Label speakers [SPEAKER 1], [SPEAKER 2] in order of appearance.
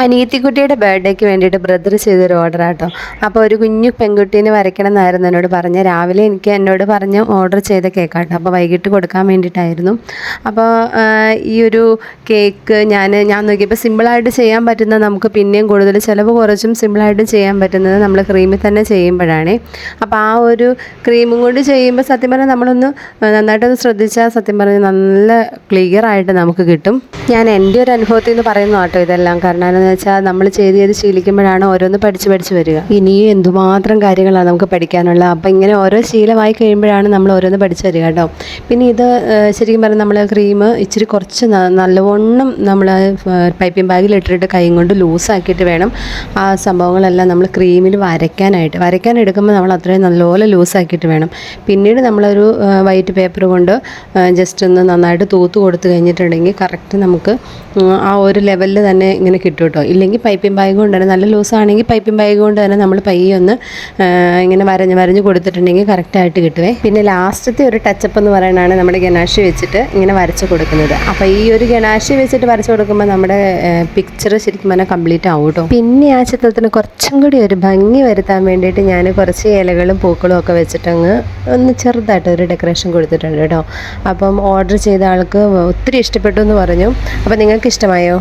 [SPEAKER 1] അനിയത്തിക്കുട്ടിയുടെ ബർത്ത്ഡേക്ക് വേണ്ടിയിട്ട് ബ്രദർ ചെയ്തൊരു ഓർഡർ ആട്ടോ. അപ്പോൾ ഒരു കുഞ്ഞു പെൺകുട്ടീനെ വരയ്ക്കണം എന്നായിരുന്നു എന്നോട് പറഞ്ഞ്. രാവിലെ എന്നോട് പറഞ്ഞ് ഓർഡർ ചെയ്ത കേക്കാട്ടോ. അപ്പോൾ വൈകിട്ട് കൊടുക്കാൻ വേണ്ടിയിട്ടായിരുന്നു. അപ്പോൾ ഈ ഒരു കേക്ക് ഞാൻ നോക്കിയപ്പോൾ സിമ്പിളായിട്ട് ചെയ്യാൻ പറ്റുന്ന, നമുക്ക് പിന്നെയും കൂടുതൽ ചിലവ് കുറച്ചും സിമ്പിളായിട്ട് ചെയ്യാൻ പറ്റുന്നത് നമ്മൾ ക്രീമിൽ തന്നെ ചെയ്യുമ്പോഴാണ്. അപ്പോൾ ആ ഒരു ക്രീമും കൊണ്ട് ചെയ്യുമ്പോൾ സത്യം പറഞ്ഞാൽ നമ്മളൊന്ന് നന്നായിട്ടൊന്ന് ശ്രദ്ധിച്ചാൽ സത്യം പറഞ്ഞാൽ നല്ല ക്ലിയർ ആയിട്ട് നമുക്ക് കിട്ടും. ഞാൻ എൻ്റെ ഒരു അനുഭവത്തിൽ നിന്ന് പറയുന്നു കേട്ടോ ഇതെല്ലാം. കാരണം എന്താണെന്ന് വെച്ചാൽ നമ്മൾ ചെയ്ത് ശീലിക്കുമ്പോഴാണ് ഓരോന്ന് പഠിച്ച് വരിക. ഇനിയും എന്തുമാത്രം കാര്യങ്ങളാണ് നമുക്ക് പഠിക്കാനുള്ളത്. അപ്പോൾ ഇങ്ങനെ ഓരോ ശീലമായി കഴിയുമ്പോഴാണ് നമ്മൾ ഓരോന്ന് പഠിച്ച് വരിക കേട്ടോ. പിന്നെ ഇത് ശരിക്കും പറഞ്ഞാൽ നമ്മൾ ക്രീം ഇച്ചിരി കുറച്ച് നല്ലവണ്ണം നമ്മൾ പൈപ്പിംഗ് ബാഗിൽ ഇട്ടിട്ട് കൈ കൊണ്ട് ലൂസാക്കിയിട്ട് വേണം ആ സംഭവങ്ങളെല്ലാം നമ്മൾ ക്രീമിൽ വരയ്ക്കാൻ എടുക്കുമ്പോൾ നമ്മൾ അത്രയും നല്ലപോലെ ലൂസാക്കിയിട്ട് വേണം. പിന്നീട് നമ്മളൊരു വൈറ്റ് പേപ്പർ കൊണ്ട് ജസ്റ്റ് ഒന്ന് നന്നായിട്ട് തൂത്ത് കൊടുത്തു കഴിഞ്ഞിട്ടുണ്ടെങ്കിൽ കറക്റ്റ് നമുക്ക് ആ ഒരു ലെവലിൽ തന്നെ ഇങ്ങനെ കിട്ടും കേട്ടോ. ഇല്ലെങ്കിൽ പൈപ്പിംഗ് ബാഗ് കൊണ്ട് തന്നെ, നല്ല ലൂസാണെങ്കിൽ പൈപ്പിംഗ് ബാഗ് കൊണ്ട് തന്നെ നമ്മൾ പയ്യെ ഒന്ന് ഇങ്ങനെ വരഞ്ഞ് കൊടുത്തിട്ടുണ്ടെങ്കിൽ കറക്റ്റായിട്ട് കിട്ടുവേ. പിന്നെ ലാസ്റ്റത്തെ ഒരു ടച്ചപ്പ് എന്ന് പറയുന്നതാണ് നമ്മുടെ ഗനാഷി വെച്ചിട്ട് ഇങ്ങനെ വരച്ച് കൊടുക്കുന്നത്. അപ്പോൾ ഈ ഒരു ഗനാഷി വെച്ചിട്ട് വരച്ച് കൊടുക്കുമ്പോൾ നമ്മുടെ പിക്ചർ ശരിക്കും പറഞ്ഞാൽ കംപ്ലീറ്റ് ആവും കേട്ടോ. പിന്നെ ആ ചിത്രത്തിന് കുറച്ചും കൂടി ഒരു ഭംഗി വരുത്താൻ വേണ്ടിയിട്ട് ഞാൻ കുറച്ച് ഇലകളും പൂക്കളും ഒക്കെ വെച്ചിട്ടങ്ങ് ഒന്ന് ചെറുതായിട്ട് ഒരു ഡെക്കറേഷൻ കൊടുത്തിട്ടുണ്ട് കേട്ടോ. അപ്പം ഓർഡർ ചെയ്ത ആൾക്ക് ഒത്തിരി ഇഷ്ടപ്പെട്ടു എന്ന് പറഞ്ഞു. അപ്പോൾ നിങ്ങൾക്ക് ഇഷ്ടമായോ?